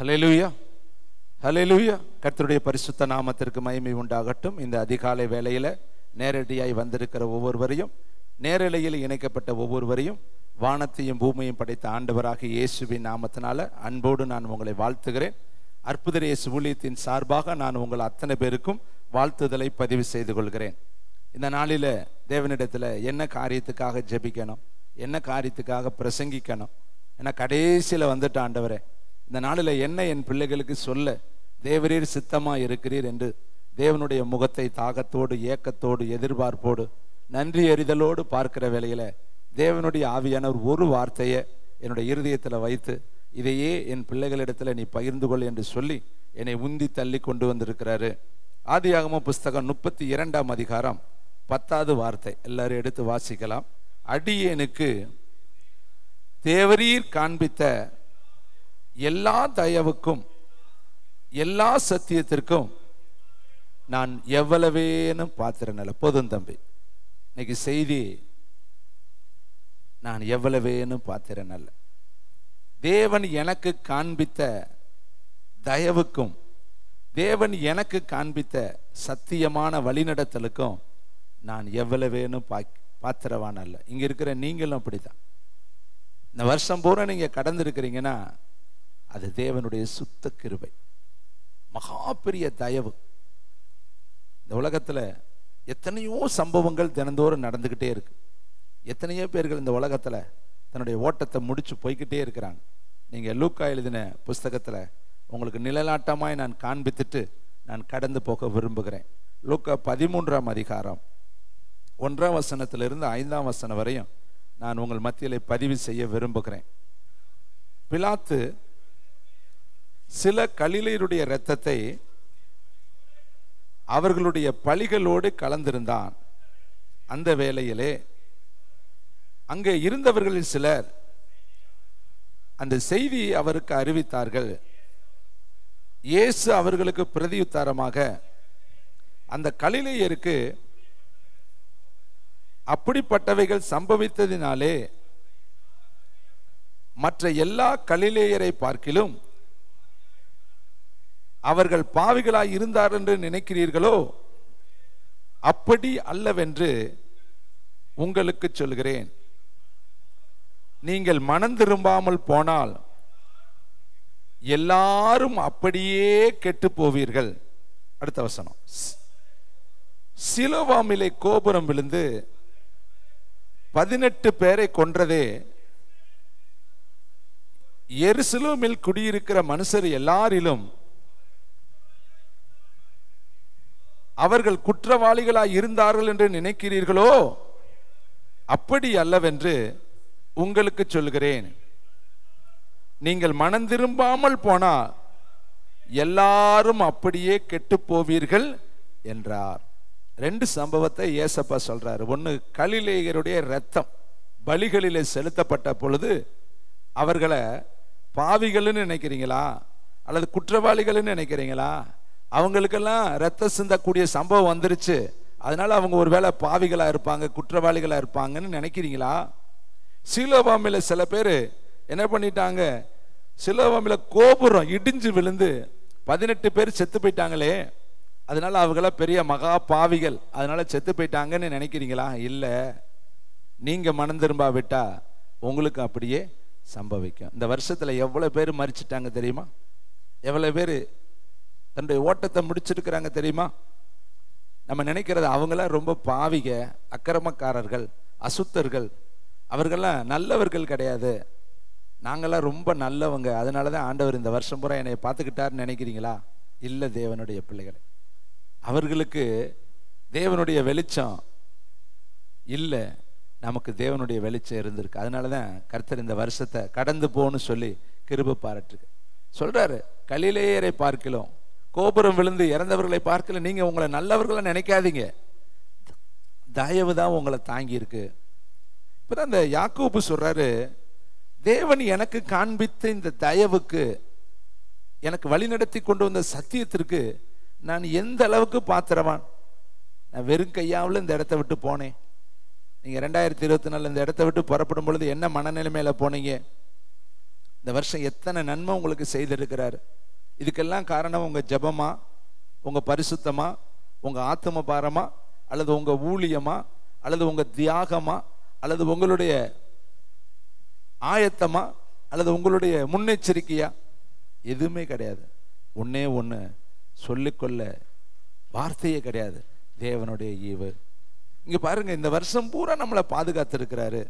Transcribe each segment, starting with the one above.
ஹல்லேலூயா, ஹல்லேலூயா. கர்த்தருடைய பரிசுத்த நாமத்திற்கு மகிமை உண்டாகட்டும். இந்த அதிகாலை வேளையில நேரடியாய் வந்திருக்கிற ஒவ்வொருவரையும், நேரலையில் இணைக்கப்பட்ட ஒவ்வொருவரையும் வானத்தையும் பூமியையும் படைத்த ஆண்டவராக இயேசுவின் நாமத்தினால அன்போடு நான் உங்களை வாழ்த்துகிறேன். அற்புத இயேசு ஊழியத்தின் சார்பாக நான் உங்கள் அத்தனை பேருக்கும் வாழ்த்துதலை பதிவு செய்து கொள்கிறேன். இந்த நாளில் தேவனிடத்தில் என்ன காரியத்துக்காக ஜெபிக்கணும், என்ன காரியத்துக்காக பிரசங்கிக்கணும், ஏன்னா கடைசியில் வந்துட்டு ஆண்டவரே இந்த நாளில் என்ன என் பிள்ளைகளுக்கு சொல்ல தேவரீர் சித்தமாக இருக்கிறீர் என்று தேவனுடைய முகத்தை தாகத்தோடு ஏக்கத்தோடு எதிர்பார்ப்போடு நன்றி அறிதலோடு பார்க்கிற வேளையில் தேவனுடைய ஆவியானவர் ஒரு வார்த்தையை என்னுடைய இருதயத்தில் வைத்து இதையே என் பிள்ளைகளிடத்தில் நீ பகிர்ந்து கொள் என்று சொல்லி என்னை உந்தி தள்ளி கொண்டு வந்திருக்கிறாரு. ஆதியாகமம் புஸ்தகம் 32ஆம் அதிகாரம் 10வது வார்த்தை எல்லாரும் எடுத்து வாசிக்கலாம். அடியேனுக்கு தேவரீர் காண்பித்த எல்லா தயவுக்கும் எல்லா சத்தியத்திற்கும் நான் எவ்வளவேனும் பாத்திரனல்ல. போதும் தம்பி, இன்னைக்கு செய்தி நான் எவ்வளவேனும் பாத்திரனல்ல. தேவன் எனக்கு காண்பித்த தயவுக்கும் தேவன் எனக்கு காண்பித்த சத்தியமான வழிநடத்தலுக்கும் நான் எவ்வளவேனும் பாத்திரவான் அல்ல. இங்க இருக்கிற நீங்களும் அப்படித்தான். இந்த வருஷம் பூரா நீங்க கடந்து இருக்கிறீங்கன்னா அது தேவனுடைய சுத்த கிருபை, மகா பெரிய தயவு. இந்த உலகத்துல எத்தனையோ சம்பவங்கள் தினந்தோறும் நடந்துகிட்டே இருக்கு. எத்தனையோ பேர்கள் இந்த உலகத்துல தன்னுடைய ஓட்டத்தை முடிச்சு போய்கிட்டே இருக்கிறாங்க. நீங்க லூக்கா எழுதின புஸ்தகத்துல உங்களுக்கு நிழலாட்டமாய் நான் காண்பித்துட்டு நான் கடந்து போக விரும்புகிறேன். லூக்கா 13ஆம் அதிகாரம் 1ஆம் வசனத்திலிருந்து 5ஆம் வசனம் வரையும் நான் உங்கள் மத்தியிலே பதிவு செய்ய விரும்புகிறேன். பிலாத்து சில கலிலேயருடைய இரத்தத்தை அவர்களுடைய பலிகளோடு கலந்திருந்தான். அந்த வேளையிலே அங்கே இருந்தவர்களில் சிலர் அந்த செய்தி அவருக்கு அறிவித்தார்கள். இயேசு அவர்களுக்கு பிரதியுத்தரமாக, அந்த கலிலேயருக்கு அப்படிப்பட்டவைகள் சம்பவித்ததினாலே மற்ற எல்லா கலிலேயரை பார்க்கிலும் அவர்கள் பாவிகளாய் இருந்தார் என்று நினைக்கிறீர்களோ? அப்படி அல்லவென்று உங்களுக்கு சொல்கிறேன். நீங்கள் மனம் திரும்பாமல் போனால் எல்லாரும் அப்படியே கெட்டு போவீர்கள். அடுத்த வசனம், சிலோவாமிலே கோபுரம் விழுந்து 18 பேரை கொன்றதே எருசலேமில் குடியிருக்கிற மனுஷர் எல்லாரிலும் அவர்கள் குற்றவாளிகளாய் இருந்தார்கள் என்று நினைக்கிறீர்களோ? அப்படி அல்லவென்று உங்களுக்கு சொல்கிறேன். நீங்கள் மனம் திரும்பாமல் போனால் எல்லாரும் அப்படியே கெட்டு போவீர்கள் என்றார். 2 சம்பவத்தை ஏசப்பா சொல்றாரு. ஒன்னு, கலிலேயருடைய இரத்தம் பலிகளிலே செலுத்தப்பட்ட பொழுது அவர்களை பாவிகள்னு நினைக்கிறீங்களா அல்லது குற்றவாளிகள்னு நினைக்கிறீங்களா? அவங்களுக்கெல்லாம் ரத்தம் சிந்தக்கூடிய சம்பவம் வந்துருச்சு, அதனால அவங்க ஒருவேளை பாவிகளா இருப்பாங்க, குற்றவாளிகளா இருப்பாங்கன்னு நினைக்கிறீங்களா? சிலோவாமில சில பேர் என்ன பண்ணிட்டாங்க, சிலோவாமில கோபுரம் இடிஞ்சு விழுந்து 18 பேர் செத்து போயிட்டாங்களே, அதனால அவங்கள பெரிய மகா பாவிகள், அதனால செத்து போயிட்டாங்கன்னு நினைக்கிறீங்களா? இல்ல, நீங்க மனம் திரும்பா விட்டா உங்களுக்கு அப்படியே சம்பவிக்கும். இந்த வருஷத்துல எவ்வளவு பேர் மரிச்சிட்டாங்க தெரியுமா? எவ்வளவு பேர் தன்னுடைய ஓட்டத்தை முடிச்சிருக்கிறாங்க தெரியுமா? நம்ம நினைக்கிறது அவங்களாம் ரொம்ப பாவிக, அக்கிரமக்காரர்கள், அசுத்தர்கள், அவர்கள்லாம் நல்லவர்கள் கிடையாது, நாங்களாம் ரொம்ப நல்லவங்க, அதனாலதான் ஆண்டவர் இந்த வருஷம் பூரா என்னை பார்த்துக்கிட்டாருன்னு நினைக்கிறீங்களா? இல்லை தேவனுடைய பிள்ளைகளை, அவர்களுக்கு தேவனுடைய வெளிச்சம் இல்லை, நமக்கு தேவனுடைய வெளிச்சம் இருந்திருக்கு. அதனாலதான் கர்த்தர் இந்த வருஷத்தை கடந்து போன்னு சொல்லி கிருபை பாராட்டுக்கு சொல்றாரு. கலிலேயரை பார்க்கலாம், கோபுரம் விழுந்து இறந்தவர்களை பார்க்கல, நீங்க உங்களை நல்லவர்களை நினைக்காதீங்க, தயவு தான் உங்களை தாங்கி இருக்கு. இப்பதான் இந்த யாக்கோபு சொல்றாரு, தேவன் எனக்கு காண்பித்த இந்த தயவுக்கு, எனக்கு வழிநடத்தி கொண்டு வந்த சத்தியத்திற்கு நான் எந்த அளவுக்கு பாத்திரவான். நான் வெறும் கையாவில் இந்த இடத்த விட்டு போனேன். நீங்க 2024 இந்த இடத்த விட்டு புறப்படும் பொழுது என்ன மனநிலைமையில போனீங்க? இந்த வருஷம் எத்தனை நன்மை உங்களுக்கு செய்திருக்கிறாரு. இதுக்கெல்லாம் காரணம் உங்க ஜெபமா, உங்க பரிசுத்தமா, உங்க ஆத்தும பாரமா, அல்லது உங்க ஊழியமா, அல்லது உங்க தியாகமா, அல்லது உங்களுடைய ஆயத்தமா, அல்லது உங்களுடைய முன்னெச்சரிக்கையா? எதுவுமே கிடையாது. ஒன்னே ஒன்று, சொல்லிக்கொள்ள வார்த்தையே கிடையாது, தேவனுடைய ஈவு. இங்க பாருங்க, இந்த வருஷம் பூரா நம்மளை பாதுகாத்து இருக்கிறாரு.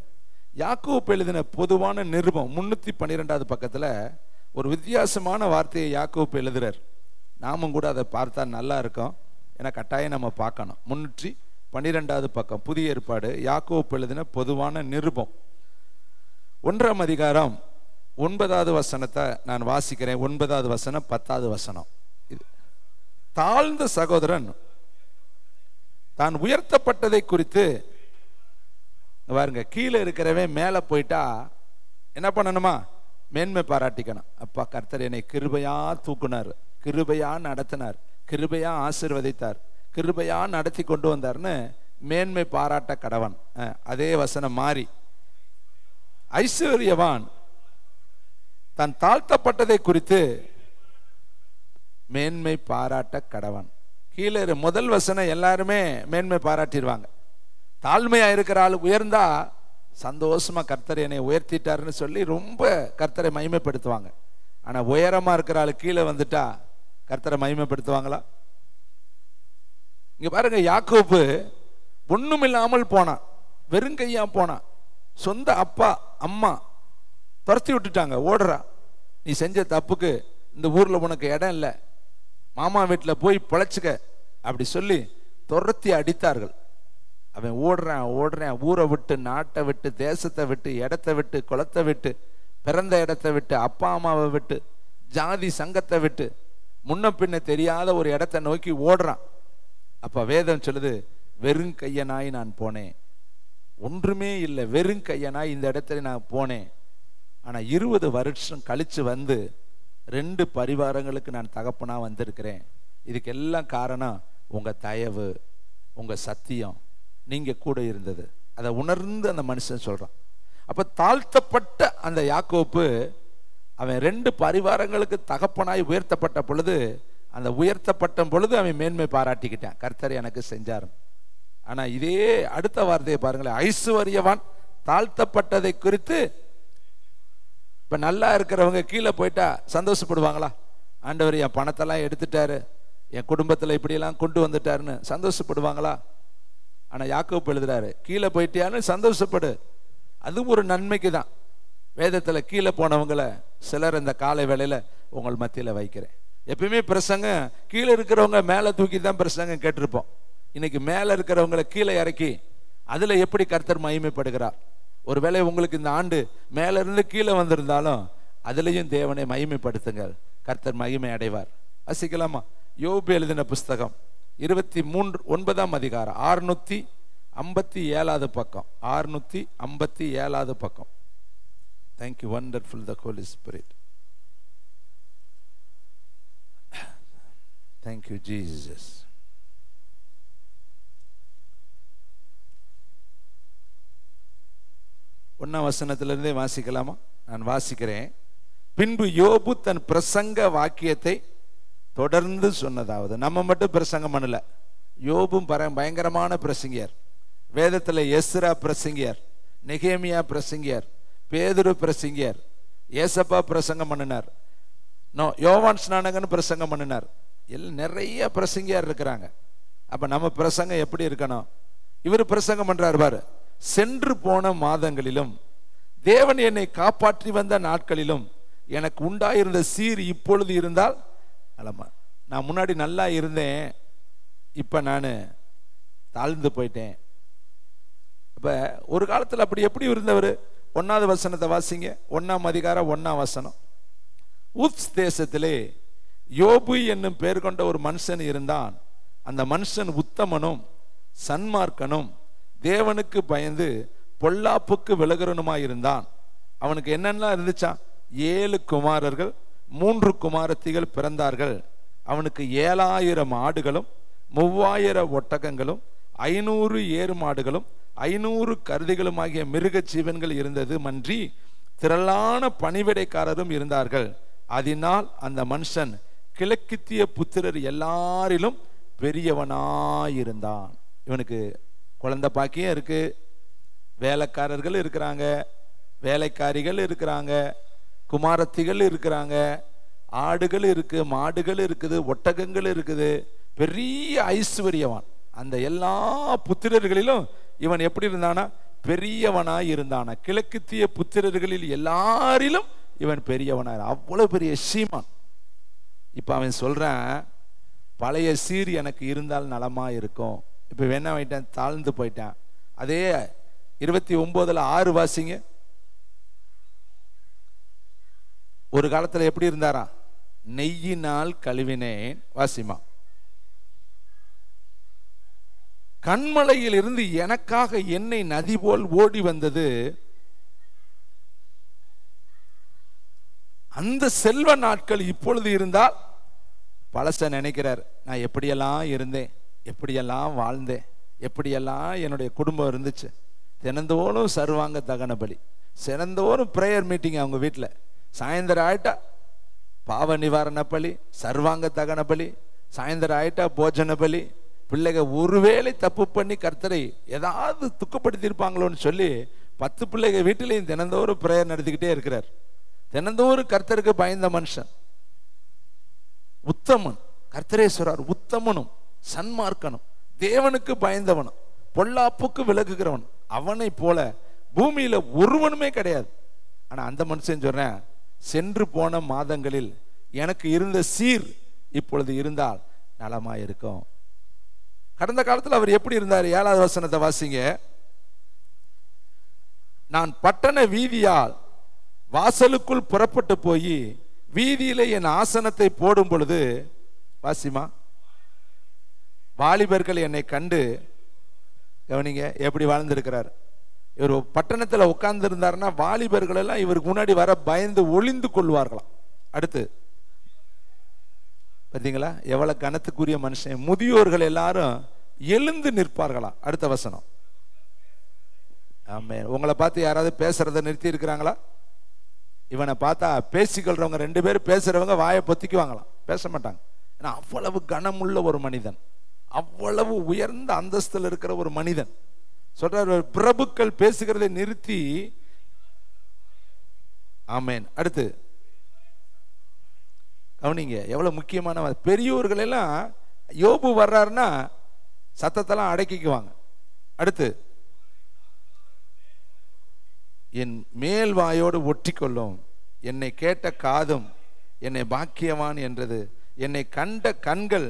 யாக்கோபு எழுதின பொதுவான நிருபம் 312வது பக்கத்துல ஒரு வித்தியாசமான வார்த்தையை யாக்கோபு எழுதுறார். நாமும் கூட அதை பார்த்தா நல்லா இருக்கும். ஏன்னா கட்டாயம் நம்ம பார்க்கணும். 312வது பக்கம், புதிய ஏற்பாடு, யாக்கோபு எழுதின பொதுவான நிருபம் 1ஆம் அதிகாரம் 9வது வசனத்தை நான் வாசிக்கிறேன். 9வது வசனம் 10வது வசனம். தாழ்ந்த சகோதரன் தான் உயர்த்தப்பட்டதை குறித்து பாருங்க, கீழே இருக்கிறவன் மேல போயிட்டா என்ன பண்ணணுமா? மேன்மை பாராட்டிக்கணும். அப்பா, கர்த்தர் என்னை கிருபையா தூக்குனார், கிருபையா நடத்தினார், கிருபையா ஆசீர்வதித்தார், கிருபையா நடத்தி கொண்டு வந்தார்னு மேன்மை பாராட்ட கடவன். அதே வசனம் மாறி, ஐஸ்வர்யவான் தான் தாழ்த்தப்பட்டதை குறித்து மேன்மை பாராட்ட கடவன். கீழே முதல் வசனம் எல்லாருமே மேன்மை பாராட்டிடுவாங்க. தாழ்மையா இருக்கிற ஆள் உயர்ந்தா சந்தோஷமா கர்த்தர் என்னை உயர்த்திட்டாருன்னு சொல்லி ரொம்ப கர்த்தரை மகிமைப்படுத்துவாங்க. ஆனா உயரமா இருக்கிற ஆள் கீழே வந்துட்டா கர்த்தரை மகிமைப்படுத்துவாங்களா? இங்க பாருங்க, யாக்கோபு ஒண்ணும் இல்லாமல் போனான், வெறுங்கையா போனான். சொந்த அப்பா அம்மா துரத்தி விட்டுட்டாங்க. ஓடுறா, நீ செஞ்ச தப்புக்கு இந்த ஊர்ல உனக்கு இடம் இல்லை, மாமா வீட்டில் போய் பிழைச்சுக்க அப்படி சொல்லி துரத்தி அடித்தார்கள். அவன் ஓடுறான், ஊரை விட்டு, நாட்டை விட்டு, தேசத்தை விட்டு, இடத்தை விட்டு, குளத்தை விட்டு, பிறந்த இடத்தை விட்டு, அப்பா அம்மாவை விட்டு, ஜாதி சங்கத்தை விட்டு, முன்ன பின்ன தெரியாத ஒரு இடத்தை நோக்கி ஓடுறான். அப்ப வேதம் சொல்லுது, வெறும் கையனாய் நான் போனேன், ஒன்றுமே இல்லை, வெறும் கையனாய் இந்த இடத்துல நான் போனேன். ஆனா 20 வருஷம் கழிச்சு வந்து 2 பரிவாரங்களுக்கு நான் தகப்பனா வந்திருக்கிறேன். இதுக்கு எல்லாம் காரணம் உங்க தயவு, உங்க சத்தியம், நீங்க கூட இருந்தது. அதை உணர்ந்து அந்த மனுஷன் சொல்றான். அப்ப தாழ்த்தப்பட்ட அந்த யாக்கோப்பு அவன் 2 பரிவாரங்களுக்கு தகப்பனாய் உயர்த்தப்பட்ட பொழுது, அந்த உயர்த்தப்பட்ட பொழுது அவன் மேன்மை பாராட்டிக்கிட்டான், கர்த்தர் எனக்கு செஞ்சாரு. ஆனா இதே அடுத்த வார்த்தையை பாருங்களேன், ஐஸ்வர்யவான் தாழ்த்தப்பட்டதை குறித்து. இப்ப நல்லா இருக்கிறவங்க கீழே போயிட்டா சந்தோஷப்படுவாங்களா? ஆண்டவர் என் பணத்தெல்லாம் எடுத்துட்டாரு, என் குடும்பத்துல இப்படியெல்லாம் கொண்டு வந்துட்டாருன்னு சந்தோஷப்படுவாங்களா? ஆனா யாக்கோபு எழுதுறாரு, கீழே போயிட்டியான்னு சந்தோஷப்படு, அது ஒரு நன்மைக்கு தான். வேதத்துல கீழே போனவங்களை சிலர் இந்த காலை வேளையில உங்கள் மத்தியில வைக்கிறேன். எப்பயுமே பிரசங்க கீழே இருக்கிறவங்க மேல தூக்கி தான் பிரசங்க கேட்டிருப்போம். இன்னைக்கு மேல இருக்கிறவங்களை கீழே இறக்கி அதுல எப்படி கர்த்தர் மகிமைப்படுகிறார். ஒருவேளை உங்களுக்கு இந்த ஆண்டு மேல இருந்து கீழே வந்திருந்தாலும் அதுலயும் தேவனை மகிமைப்படுத்துங்கள், கர்த்தர் மகிமை அடைவார். வாசிக்கலாமா? யோபு எழுதின புஸ்தகம் 29ஆம் அதிகாரம் 657வது பக்கம், 657வது பக்கம். Thank you, wonderful the Holy Spirit. Thank you, Jesus. ஒன்னாம் வசனத்திலிருந்தே வாசிக்கலாமா? நான் வாசிக்கிறேன். பின்பு யோபு தன் பிரசங்க வாக்கியத்தை தொடர்ந்து சொன்னதாவது. நம்ம மட்டும் பிரசங்கம் பண்ணல, யோபும் பயங்கரமான பிரசங்கியர். வேதத்துல எஸ்ரா பிரசங்கியர், நெகேமியா பிரசங்கியர், பேதுரு பிரசங்கியர், ஏசப்பா பிரசங்கம் பண்ணினார், யோவான் ஸ்நானகன் பிரசங்கம் பண்ணினார். எல்லாம் நிறைய பிரசங்கியார் இருக்கிறாங்க. அப்ப நம்ம பிரசங்கம் எப்படி இருக்கணும்? இவர் பிரசங்கம் பண்றாரு பாரு, சென்று போன மாதங்களிலும் தேவன் என்னை காப்பாற்றி வந்த நாட்களிலும் எனக்கு உண்டாயிருந்த சீர் இப்பொழுது இருந்தால், நான் முன்னாடி நல்லா இருந்தேன், இப்ப நான் தாழ்ந்து போயிட்டேன். அப்ப ஒரு காலத்துல அப்படி எப்படி இருந்தவர்? 1வது வசனத்தை வாசிங்க. 1ஆம் அதிகாரம் 1ஆம் வசனம். உத்ஸ் தேசத்திலே யோபு என்னும் பெயர் கொண்ட ஒரு மனுஷன் இருந்தான். அந்த மனுஷன் உத்தமனும் சன்மார்க்கனும் தேவனுக்கு பயந்து பொல்லாப்புக்கு விலகிறனுமாயிருந்தான். அவனுக்கு என்னெல்லாம் இருந்துச்சான்? 7 குமாரர்கள் 3 குமாரத்திகள் பிறந்தார்கள். அவனுக்கு 7000 ஆடுகளும் 3000 ஒட்டகங்களும் 500 ஏறு மாடுகளும் 500 கருதிகளும் ஆகிய மிருக ஜீவன்கள் இருந்தது மன்றி திரளான பணிவிடைக்காரரும் இருந்தார்கள். அதனால் அந்த மனுஷன் கிழக்கித்திய புத்திரர் எல்லாரிலும் பெரியவனாயிருந்தான். இவனுக்கு குழந்தை பாக்கியம் இருக்கு, வேலைக்காரர்கள் இருக்கிறாங்க, வேலைக்காரிகள் இருக்கிறாங்க, குமாரத்திகள் இருக்கிறாங்க, ஆடுகள் இருக்கு, மாடுகள் இருக்குது, ஒட்டகங்கள் இருக்குது, பெரிய ஐஸ்வர்யவான். அந்த எல்லா புத்திரர்களிலும் இவன் எப்படி இருந்தானா? பெரியவனாய் இருந்தானா. கிழக்கித்திய புத்திரர்களில் எல்லாரிலும் இவன் பெரியவனாய், அவ்வளவு பெரிய சீமான். இப்ப அவன் சொல்றான், பழைய சீர் எனக்கு இருந்தால் நலமா இருக்கும். இப்ப என்ன ஆயிட்டான்? தாழ்ந்து போயிட்டான். அதே 29:6 வாசிங்க. ஒரு காலத்துல எப்படி இருந்தாரா? நெய்யினால் கழுவினேன். வாசிமா. கண்மலையில் இருந்து எனக்காக எண்ணெய் நதி போல் ஓடி வந்தது. அந்த செல்வ நாட்கள் இப்பொழுது இருந்தால் பழச நினைக்கிறார். நான் எப்படியெல்லாம் இருந்தேன், எப்படியெல்லாம் வாழ்ந்தேன், எப்படியெல்லாம் என்னுடைய குடும்பம் இருந்துச்சு. தினந்தோறும் சர்வாங்க தகன பலி, தினந்தோறும் பிரேயர் மீட்டிங் அவங்க வீட்டில். சாயந்தரம் ஆயிட்டா பாவ நிவாரண பலி, சர்வாங்க தகன பலி, சாயந்தரம் ஆயிட்டா போஜன பலி. பிள்ளைங்க ஒருவேளை தப்பு பண்ணி கர்த்தரை ஏதாவது துக்கப்படுத்தி இருப்பாங்களோன்னு சொல்லி 10 பிள்ளைங்க வீட்டிலையும் தினந்தோறும் பிரேயர் நடத்திக்கிட்டே இருக்கிறார். தினந்தோறும் கர்த்தருக்கு பயந்த மனுஷன், உத்தமன். கர்த்தரே சொல்றார், உத்தமனும் சன்மார்க்கனும் தேவனுக்கு பயந்தவனும் பொல்லாப்புக்கு விலகுகிறவன் அவனை போல பூமியில ஒருவனுமே கிடையாது. ஆனா அந்த மனுஷன் சொல்றேன், சென்று போன மாதங்களில் எனக்கு இருந்த சீர் இப்பொழுது இருந்தால் நலமா இருக்கும். கடந்த காலத்தில் அவர் எப்படி இருந்தார்? 7வது வசனத்தை வாசிங்க. நான் பட்டண வீதியால் வாசலுக்குள் புறப்பட்டு போய் வீதியில என் ஆசனத்தை போடும் பொழுது, வாசிமா, வாலிபர்கள் என்னை கண்டு, கவனிங்க எப்படி வாழ்ந்திருக்கிறார். இவர் பட்டணத்துல உட்கார்ந்து இருந்தாருன்னா வாலிபர்கள் எல்லாம் இவருக்கு முன்னாடி வர பயந்து ஒளிந்து கொள்வார்களாம். அடுத்து பார்த்தீங்களா எவ்வளவு கனத்துக்குரிய மனுஷன். முதியோர்கள் எல்லாரும் எழுந்து நிற்பார்களாம். அடுத்த வசனம். ஆமென். உங்களை பார்த்து யாராவது பேசுறதை நிறுத்தி இருக்கிறாங்களா? இவனை பார்த்தா பேசிக்கொள்றவங்க 2 பேரும் பேசுறவங்க வாயை பொத்திக்குவாங்களாம், பேச மாட்டாங்க. ஏன்னா அவ்வளவு கனமுள்ள ஒரு மனிதன், அவ்வளவு உயர்ந்த அந்தஸ்தில் இருக்கிற ஒரு மனிதன். சொல்றாரு, பிரபுக்கள் பேசுகிறதை நிறுத்தி. ஆமென். அடுத்து கவனிங்க, எவ்வளவு முக்கியமான பெரியோர்கள் எல்லாம் யோபு வர்றாருன்னா சத்தத்தெல்லாம் அடக்கிக்குவாங்க. அடுத்து, என் மேல் வாயோடு ஒட்டிக்கொள்ளும், என்னை கேட்ட காதும் என்னை பாக்கியவான் என்றது, என்னை கண்ட கண்கள்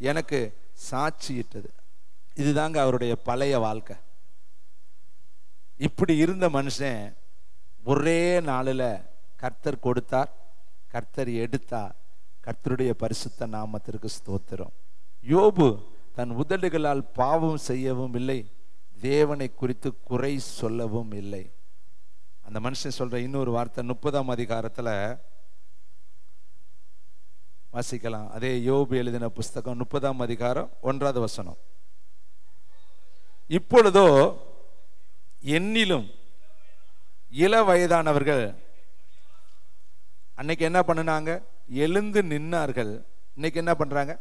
எனக்கு சாட்சியிட்டது. இதுதாங்க அவருடைய பழைய வாழ்க்கை. இப்படி இருந்த மனுஷன் ஒரே நாளில் கர்த்தர் கொடுத்தார், கர்த்தர் எடுத்தார். கர்த்தருடைய பரிசுத்த நாமத்திற்கு ஸ்தோத்திரம். யோபு தன் உதடுகளால் பாவம் செய்யவும் இல்லை, தேவனை குறித்து குறை சொல்லவும் இல்லை. அந்த மனுஷன் சொல்ற இன்னொரு வார்த்தை 30ஆம் அதிகாரத்துல வாசிக்கலாம். அதே யோபு எழுதின புஸ்தகம் 30ஆம் அதிகாரம் 1வது வசனம். இப்பொழுதோ என்னிலும் இள வயதானவர்கள் அன்னைக்கு என்ன பண்ணினாங்க? எழுந்து நின்னார்கள். இன்னைக்கு என்ன பண்றாங்க?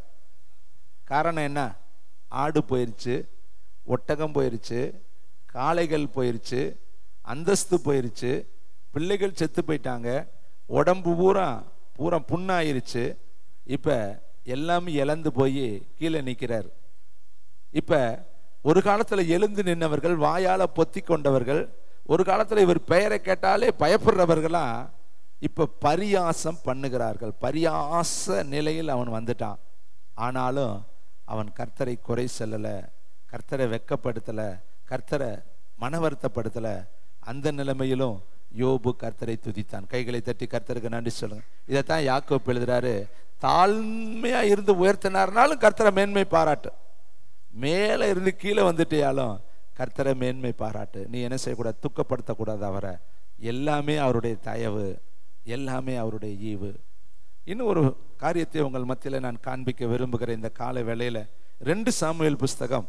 காரணம் என்ன? ஆடு போயிருச்சு, ஒட்டகம் போயிருச்சு, காளைகள் போயிருச்சு, அந்தஸ்து போயிருச்சு, பிள்ளைகள் செத்து போயிட்டாங்க, உடம்பு பூரா புண்ணாயிருச்சு. இப்ப எல்லாமே இழந்து போய் கீழே நிற்கிறார். இப்ப ஒரு காலத்துல எழுந்து நின்றவர்கள், வாயால பொத்தி கொண்டவர்கள், ஒரு காலத்துல இவர் பெயரை கேட்டாலே பயப்படுறவர்களா இப்ப பரியாசம் பண்ணுகிறார்கள். பரியாச நிலையில் அவன் வந்துட்டான். ஆனாலும் அவன் கர்த்தரை குறை சொல்லல, கர்த்தரை வெட்கப்படுத்தல, கர்த்தரை மனவருத்தப்படுத்தல. அந்த நிலைமையிலும் யோபு கர்த்தரை துதித்தான். கைகளை தட்டி கர்த்தருக்கு நன்றி சொல்லுங்க. இதைத்தான் யாக்கோபு எழுதுறாரு, தாழ்மையா இருந்து உயர்த்தினார்னாலும் கர்த்தரை மேன்மை பாராட்டு, மேல இருந்து கீழே வந்துட்டியாலும் கர்த்தரை மேன்மை பாராட்டு. நீ என்ன செய்யக்கூடாது? துக்கப்படுத்தக்கூடாது அவரை. எல்லாமே அவருடைய தயவு, எல்லாமே அவருடைய ஈவு. இன்னும் ஒரு காரியத்தை உங்கள் மத்தியில் நான் காண்பிக்க விரும்புகிற இந்த கால வேளையில 2 சாமுவேல் புஸ்தகம்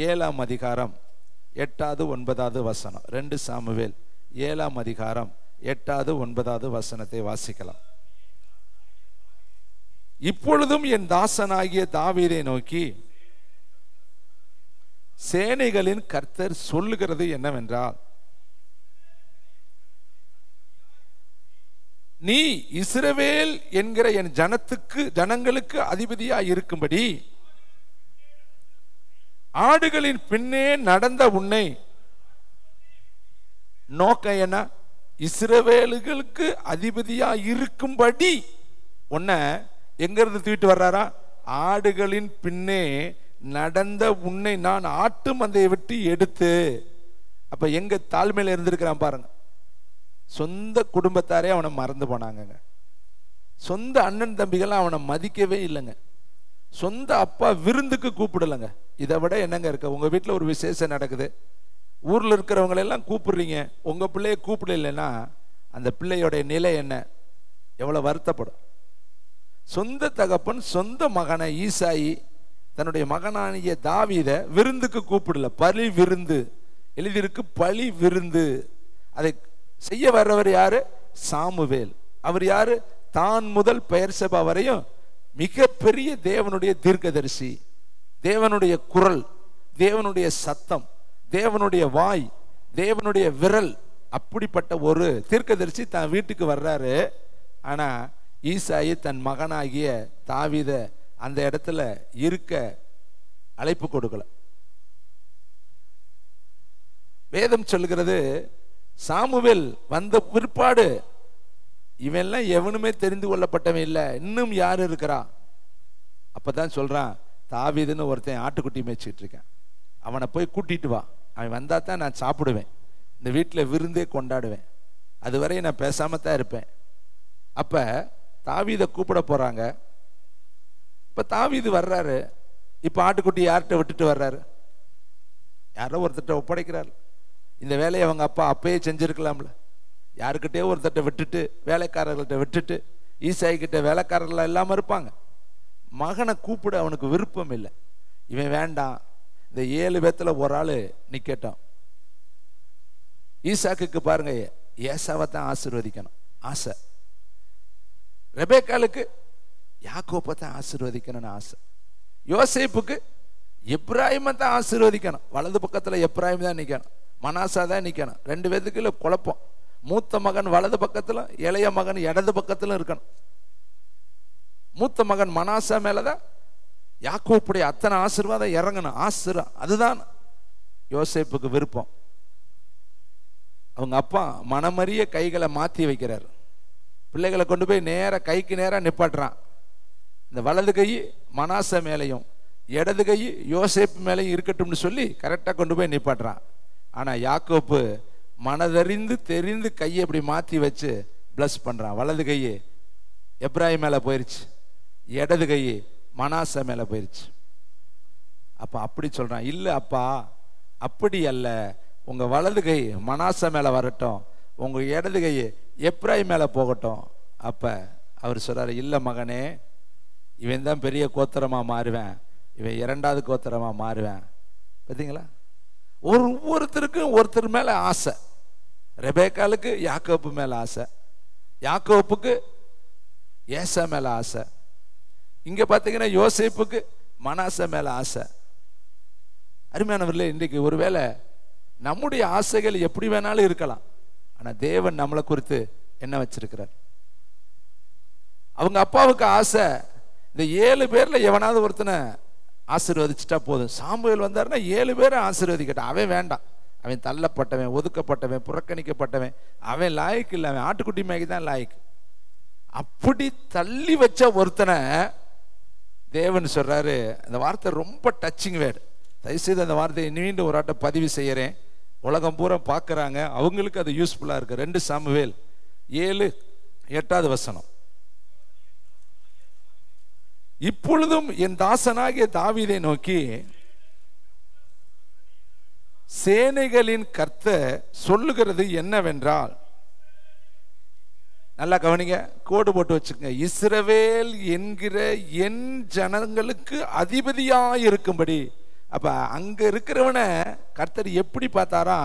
7ஆம் அதிகாரம் 8வது 9வது வசனம். 2 சாமுவேல் 7ஆம் அதிகாரம் 8வது 9வது வசனத்தை வாசிக்கலாம். இப்பொழுதும் என் தாசனாகிய தாவீதை நோக்கி சேனைகளின் கர்த்தர் சொல்லுகிறது என்னவென்றால், நீ இஸ்ரவேல் என்கிற என் ஜனங்களுக்கு அதிபதியாய் இருக்கும்படி ஆடுகளின் பின்னே நடந்த உன்னை நோக்கம் என்ன? இஸ்ரவேலுகளுக்கு அதிபதியா இருக்கும்படி உன்னை எங்க இருந்து தூக்கிட்டு வர்றாரா? ஆடுகளின் பின்னே நடந்த உன்னை நான் ஆட்டு மந்தையை விட்டு எடுத்து. அப்ப எங்க தாழ்மையில இருந்திருக்கிறான் பாருங்க. சொந்த குடும்பத்தாரே அவனை மறந்து போனாங்க. சொந்த அண்ணன் தம்பிகள் அவனை மதிக்கவே இல்லைங்க. சொந்த அப்பா விருந்துக்கு கூப்பிடலைங்க. இதை விட என்னங்க இருக்க? உங்க வீட்டில் ஒரு விசேஷம் நடக்குது, ஊர்ல இருக்கிறவங்களெல்லாம் கூப்பிடுறீங்க, உங்க பிள்ளைய கூப்பிடலைன்னா அந்த பிள்ளையோடைய நிலை என்ன? எவ்வளவு வருத்தப்படும். சொந்த தகப்பன் சொந்த மகனை ஈசாயி தன்னுடைய மகனானிய தாவீதை விருந்துக்கு கூப்பிடல. பலி விருந்து எழுதியிருக்கு, பலி விருந்து. அதை செய்ய வர்றவர் யாரு? சாமுவேல். அவர் யாரு? தான் முதல் பெயர்சபா வரையும் மிகப்பெரிய தேவனுடைய தீர்க்கதரிசி. தேவனுடைய குரல், தேவனுடைய சத்தம், தேவனுடைய வாய், தேவனுடைய விரல். அப்படிப்பட்ட ஒரு தீர்க்கதரிசி தன் வீட்டுக்கு வர்றாரு. ஆனா ஈசாயி தன் மகனாகிய தாவீத அந்த இடத்துல இருக்க அழைப்பு கொடுக்கல. வேதம் சொல்லுகிறது, சாமுவேல் வந்த பிற்பாடு இவன்லாம் எவனுமே தெரிந்து கொள்ளப்பட்டவன் இல்லை, இன்னும் யாரு இருக்கிறா? அப்பதான் சொல்றான், தாவீதுன்னு ஒருத்தன் ஆட்டுக்குட்டி மேய்ச்சிட்டு இருக்கேன், அவனை போய் கூட்டிட்டு வா, அவன் வந்தா தான் நான் சாப்பிடுவேன், இந்த வீட்டில் விருந்தே கொண்டாடுவேன், அதுவரை நான் பேசாம தான் இருப்பேன். அப்ப தாவீதை கூப்பிட போறாங்க. இப்ப தாவீது வர்றாரு. இப்ப ஆட்டுக்குட்டி யார்கிட்ட விட்டுட்டு வர்றாரு? யாரோ ஒருத்தட்ட ஒப்படைக்கிறாரு. இந்த வேலையை அவங்க அப்பா அப்பயே செஞ்சிருக்கலாம்ல. யாருக்கிட்டே ஒருத்தட்ட விட்டுட்டு, வேலைக்காரர்கள்ட்ட விட்டுட்டு, ஈசாய் கிட்ட வேலைக்காரர்கள் இல்லாம இருப்பாங்க. மகனை கூப்பிட அவனுக்கு விருப்பம் இல்லை. இவன் வேண்டாம், இந்த 7 பேத்துல ஒரு ஆளு நிக்கட்டும். ஈசாக்குக்கு பாருங்க, ஏசாவை தான் ஆசீர்வதிக்கணும் ஆசை. ரெபேக்காளுக்கு யாக்கோபை தான் ஆசீர்வதிக்கணும்னு ஆசை. யோசேப்புக்கு எப்ராயிமை தான் ஆசீர்வதிக்கணும். வலது பக்கத்துல எப்ராயிம் தான் நிக்கணும், மனாசா தான் நிக்கணும். 2 பேத்துக்குள்ள குழப்பம். மூத்த மகன் வலது பக்கத்துல, இளைய மகன் இடது பக்கத்துல இருக்கணும். மூத்த மகன் மனாசா மேலதான் யாக்கோப்புடைய அத்தனை ஆசீர்வாதம் இறங்கணும். அதுதான் யோசேப்புக்கு விருப்பம். அவங்க அப்பா மனமறிய கைகளை மாத்தி வைக்கிறார். பிள்ளைகளை கொண்டு போய் நேர கைக்கு நேரா நிப்பாட்டுறான். இந்த வலது கை மனாசா மேலையும் இடது கை யோசேப்பு மேலையும் இருக்கட்டும்னு சொல்லி கரெக்டா கொண்டு போய் நிப்பாட்டுறான். ஆனா யாக்கோப்பு மனதறிந்து தெரிந்து கையை இப்படி மாத்தி வச்சு பிளஸ் பண்றான். வலது கையை எப்ராயிம் மேல போயிருச்சு, இடது கையை மனாசா மேல போயிருச்சு. அப்ப அப்படி சொல்றான், இல்ல அப்பா அப்படி அல்ல, உங்க வலது கை மனாசா மேல வரட்டும், உங்க இடது கை எப்ராயிம் மேல போகட்டும். அப்ப அவர் சொல்றாரு, இல்ல மகனே, இவன் தான் பெரிய கோத்திரமா மாறுவேன், இவன் 2வது கோத்திரமா மாறுவேன். பார்த்தீங்களா? ஒவ்வொருத்தருக்கும் ஒருத்தர் மேல ஆசை. ரெபேக்காளுக்கு யாக்கோப்பு மேல ஆசை, யாக்கோப்புக்கு ஏசா மேல ஆசை. இங்க பாத்தீங்கன்னா யோசேப்புக்கு மனாசா மேல ஆசை. அருமையானவர்களே, இன்றைக்கு ஒருவேளை நம்முடைய ஆசைகள் எப்படி வேணாலும் இருக்கலாம். ஆனா தேவன் நம்மளை குறித்து என்ன வச்சிருக்கிறார்? அவங்க அப்பாவுக்கு ஆசை, இந்த 7 பேர்ல எவனாவது ஒருத்தனை ஆசீர்வதிச்சுட்டா போதும். சாமுவேல் வந்தாருன்னா 7 பேரை ஆசீர்வதிக்கட்டும். அவன் வேண்டாம், அவன் தள்ளப்பட்டவன், ஒதுக்கப்பட்டவன், புறக்கணிக்கப்பட்டவன், அவன் லாய்க்கு இல்லை, அவன் ஆட்டுக்குட்டி மேய்க்கு தான் லாய்க்கு. அப்படி தள்ளி வச்ச ஒருத்தனை தேவன் சொல்றாரு. அந்த வார்த்தை ரொம்ப டச்சிங் வேர்டு. தயவுசெய்து அந்த வார்த்தையை மீண்டும் ஒரு ஆட்ட பதிவு செய்யறேன். உலகம் பூரா பார்க்கறாங்க, அவங்களுக்கு அது யூஸ்ஃபுல்லா இருக்கு. 2 சாமுவேல் 7:8 வசனம். இப்பொழுதும் என் தாசனாகிய தாவீதை நோக்கி சேனைகளின் கர்த்தர் சொல்லுகிறது என்னவென்றால், நல்லா கவனிங்க, கோடு போட்டு வச்சுக்கங்க. இஸ்ரவேல் என்கிற என் ஜனங்களுக்கு அதிபதியாயிருக்கும்படி. அப்ப அங்க இருக்கிறவனை கர்த்தர் எப்படி பார்த்தாரா?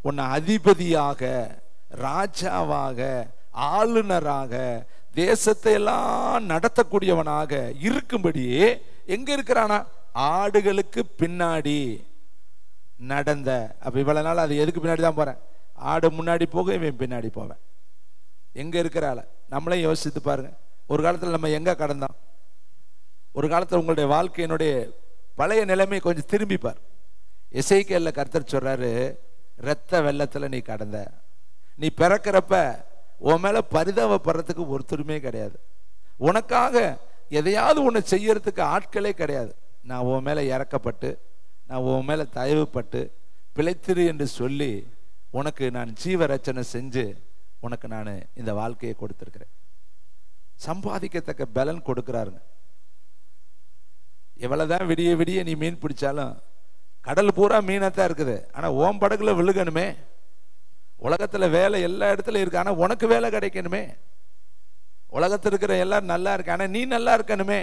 உன்னை அதிபதியாக, ராஜாவாக, ஆளுநராக, தேசத்தை எல்லாம் நடத்தக்கூடியவனாக இருக்கும்படியே எங்க இருக்கிறானா? ஆடுகளுக்கு பின்னாடி நடந்த. அப்ப இவ்வளவு நாள் அது எதுக்கு பின்னாடி தான் போறேன்? ஆடு முன்னாடி போக, இவன் பின்னாடி போவேன். எங்க இருக்கிறாள நம்மளே யோசித்து பாருங்க. ஒரு காலத்துல நம்ம எங்க கடந்தோம்? ஒரு காலத்துல உங்களுடைய வாழ்க்கையினுடைய பழைய நிலைமை கொஞ்சம் திரும்பிப்பார். எசேக்கியேல்ல கர்த்தர் சொல்றாரு, இரத்த வெள்ளத்துல நீ கடந்த. நீ பிறக்கிறப்ப உன் மேல பரிதாபப்படுறதுக்கு ஒருத்தருமே கிடையாது. உனக்காக எதையாவது ஒன்று செய்யறதுக்கு ஆட்களே கிடையாது. நான் உன் மேல இறக்கப்பட்டு, நான் உன் மேல தயவுப்பட்டு, பிழைத்திரு என்று சொல்லி உனக்கு நான் ஜீவ ரச்சனை செஞ்சு உனக்கு நான் இந்த வாழ்க்கையை கொடுத்திருக்கிறேன். சம்பாதிக்கத்தக்க பலன் கொடுக்கிறாருங்க. எவ்வளவுதான் விடிய விடிய நீ மீன் பிடிச்சாலும் கடல் பூரா மீனத்தான் இருக்குது. ஆனா ஓம் படகுல விழுகணுமே. உலகத்துல வேலை எல்லா இடத்துலயும் இருக்கு, ஆனா உனக்கு வேலை கிடைக்கணுமே. உலகத்துல இருக்கிற எல்லாரும் நல்லா இருக்கு, ஆனா நீ நல்லா இருக்கணுமே.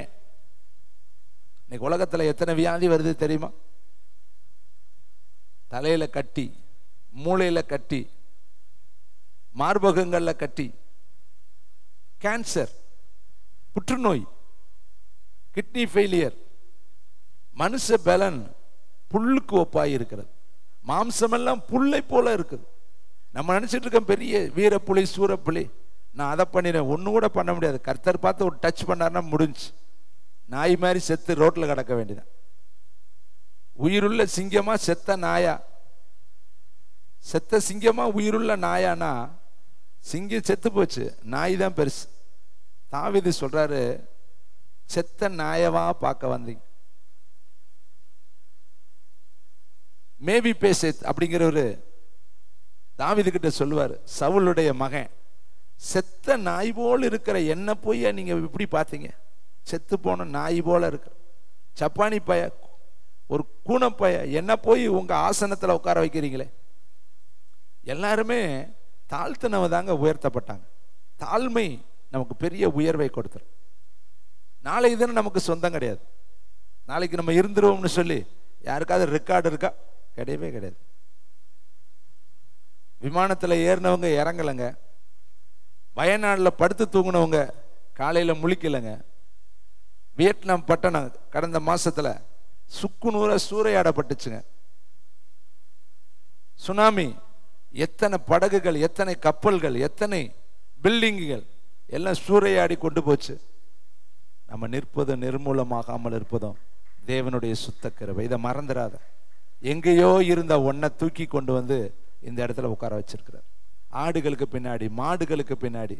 இன்னைக்கு உலகத்துல எத்தனை வியாதி வருது தெரியுமா? தலையில கட்டி, மூளையில கட்டி, மார்பகங்கள்ல கட்டி, கேன்சர், புற்றுநோய், கிட்னி ஃபெயிலியர். மனுஷ பலன் புல்லுக்கு ஒப்பாய் இருக்கிறது. மாம்சமெல்லாம் புல்லை போல இருக்குது. நம்ம நினைச்சிட்டு இருக்கோம் பெரிய வீரப்புலி, சூரப்புலி, நான் அதை பண்ணினேன். ஒண்ணு கூட பண்ண முடியாது. கர்த்தர் பார்த்து ஒரு டச் பண்ணாருன்னா முடிஞ்சு. நாய் மாதிரி செத்து ரோட்ல கிடக்க வேண்டியதான். உயிருள்ள சிங்கமா செத்த நாயா? செத்த சிங்கமா உயிருள்ள நாயானா சிங்கம் செத்து போச்சு, நாய் தான் பெருசு. தாவீது சொல்றாரு, செத்த நாயவா பார்க்க வந்தீங்க. மேவி பேசேத் அப்படிங்கிறவரு தாவீது கிட்ட சொல்லுவார், சவுலுடைய மகன், செத்த நாய் போல் இருக்கிற என்ன போய் நீங்க இப்படி பார்த்தீங்க? செத்து போன நாய் போல இருக்கு, சப்பானி பய, ஒரு கூனப்பய, என்ன போய் உங்க ஆசனத்துல உட்கார வைக்கிறீங்களே. எல்லாருமே தாழ்த்தினவ தாங்க உயர்த்தப்பட்டாங்க. தாழ்மை நமக்கு பெரிய உயர்வை கொடுத்துரும். நாளை இதுன்னு நமக்கு சொந்தம் கிடையாது. நாளைக்கு நம்ம இருந்துருவோம்னு சொல்லி யாருக்காவது ரெக்கார்டு இருக்கா? கிடையவே கிடையாது. விமானத்துல ஏறினவங்க இறங்கலைங்க. வயநாடுல படுத்து தூங்கினவங்க காலையில முழிக்கலைங்க. வியட்நாம் பட்டணம் கடந்த மாசத்துல சுக்குநூற சூறையாடப்பட்டுச்சுங்க. சுனாமி, எத்தனை படகுகள், எத்தனை கப்பல்கள், எத்தனை பில்டிங்குகள் எல்லாம் சூறையாடி கொண்டு போச்சு. நம்ம நிற்பதும் நிர்மூலமாகாமல் இருப்பதும் தேவனுடைய சுத்த கிருபை. இதை மறந்துடாத. எங்கேயோ இருந்த ஒன்றை தூக்கி கொண்டு வந்து இந்த இடத்துல உட்கார வச்சிருக்கிறார். ஆடுகளுக்கு பின்னாடி, மாடுகளுக்கு பின்னாடி,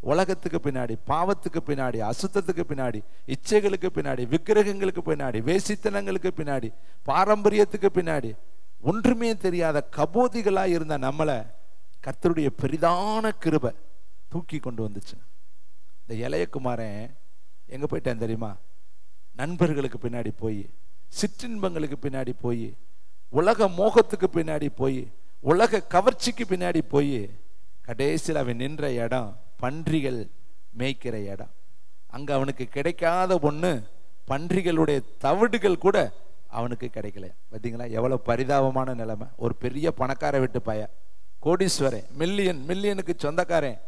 உலகத்துக்கு பின்னாடி, பாவத்துக்கு பின்னாடி, அசுத்தத்துக்கு பின்னாடி, இச்சைகளுக்கு பின்னாடி, விக்கிரகங்களுக்கு பின்னாடி, வேசித்தனங்களுக்கு பின்னாடி, பாரம்பரியத்துக்கு பின்னாடி, ஒன்றுமே தெரியாத கபோதிகளா இருந்த நம்மளை கர்த்தருடைய பெரிதான கிருபை தூக்கி கொண்டு வந்துச்சு. இந்த இளையகுமாரன் எங்க போயிட்டேன் தெரியுமா? நண்பர்களுக்கு பின்னாடி போய், சிற்றின்பங்களுக்கு பின்னாடி போய், உலக மோகத்துக்கு பின்னாடி போய், உலக கவர்ச்சிக்கு பின்னாடி போய், கடைசியில் அவன் நின்ற இடம் பன்றிகள் மேய்க்கிற இடம். அங்க அவனுக்கு கிடைக்காத ஒண்ணு, பன்றிகளுடைய தவிடுகள் கூட அவனுக்கு கிடைக்கல. பார்த்தீங்களா எவ்வளவு பரிதாபமான நிலைமை. ஒரு பெரிய பணக்கார வீட்டு பையன், கோடீஸ்வரன், மில்லியனுக்கு சொந்தக்காரன்,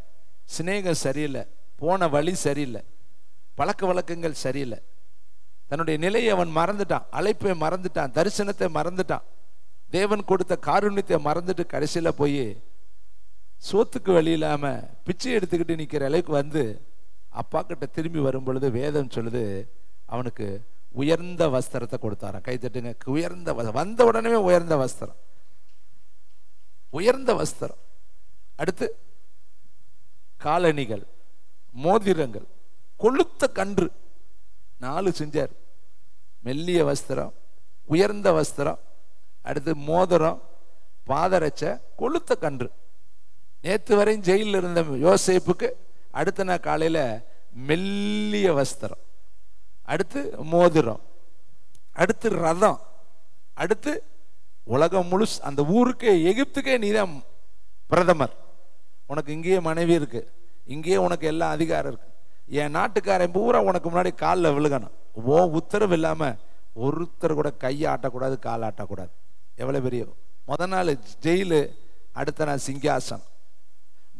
சிநேகம் சரியில்லை, போன வழி சரியில்லை, பழக்க வழக்கங்கள் சரியில்லை, தன்னுடைய நிலையை அவன் மறந்துட்டான், அழைப்பை மறந்துட்டான், தரிசனத்தை மறந்துட்டான், தேவன் கொடுத்த காருண்யத்தை மறந்துட்டு கடைசியில போய் சோத்துக்கு வழி இல்லாம பிச்சை எடுத்துக்கிட்டு நிக்கிற அளவுக்கு வந்து அப்பா கிட்ட திரும்பி வரும் பொழுது வேதம் சொல்லுது, அவனுக்கு உயர்ந்த வஸ்திரத்தை கொடுத்தாராம். கை தட்டுங்க. உயர்ந்த வந்த உடனே உயர்ந்த வஸ்திரம், உயர்ந்த வஸ்திரம். அடுத்து காலணிகள், மோதிரங்கள், கொளுத்த கன்று, 4 செஞ்சார். மெல்லிய வஸ்திரம், உயர்ந்த வஸ்திரம், அடுத்து மோதிரம், பாதரட்ச, கொளுத்த கன்று. நேற்று வரையும் ஜெயிலில் இருந்த யோசேப்புக்கு அடுத்த நாள் காலையில மெல்லிய வஸ்திரம், அடுத்து மோதிரம், அடுத்து ரதம், அடுத்து உலகம் முழுசு, அந்த ஊருக்கே, எகிப்துக்கே நீதான் பிரதமர், உனக்கு இங்கேயே மனைவி இருக்கு, இங்கேயே உனக்கு எல்லா அதிகாரம் இருக்கு, என் நாட்டுக்காரன் பூரா உனக்கு முன்னாடி காலில் விழுகணும், ஓ உத்தரவு இல்லாம ஒருத்தர் கூட கையை ஆட்டக்கூடாது, கால் ஆட்டக்கூடாது. எவ்வளவு பெரிய முத நாள் ஜெயிலு, அடுத்த நாள் சிங்காசனம்.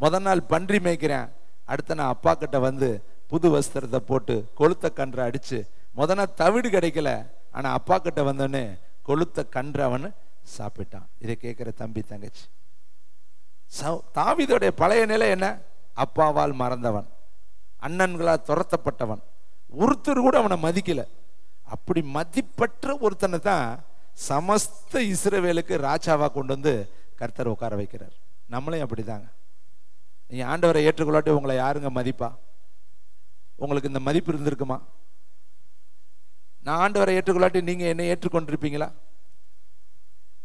முதல் நாள் பன்றி மேய்க்கிறேன், அடுத்த நாள் அப்பா கிட்ட வந்து புது வஸ்திரத்தை போட்டு கொளுத்த கன்றை அடிச்சு, முதல் நாள் தவிடு கிடைக்கல, ஆனா அப்பா கிட்ட வந்தோடனே கொளுத்த கன்று அவன் சாப்பிட்டான். இதை கேட்கிற தம்பி தங்கச்சி, தாவீதுடைய பழைய நிலை என்ன? அப்பாவால் மறந்தவன், அண்ணன்களால் துரத்தப்பட்டவன், ஒருத்தர் கூட அவனை மதிக்கல. அப்படி மதிப்பற்ற ஒருத்தனை தான் சமஸ்த இஸ்ரவேலுக்கு ராஜாவா கொண்டு வந்து கர்த்தர் உட்கார வைக்கிறார். நம்மளையும் அப்படிதாங்க. நீங்க ஆண்டவரை ஏற்றுக்கொள்ளாட்டி உங்களை யாருங்க மதிப்பா? உங்களுக்கு இந்த மதிப்பு இருந்திருக்குமா? நான் ஆண்டவரை ஏற்றுக்கொள்ளாட்டி நீங்க என்னை ஏற்றுக்கொண்டிருப்பீங்களா?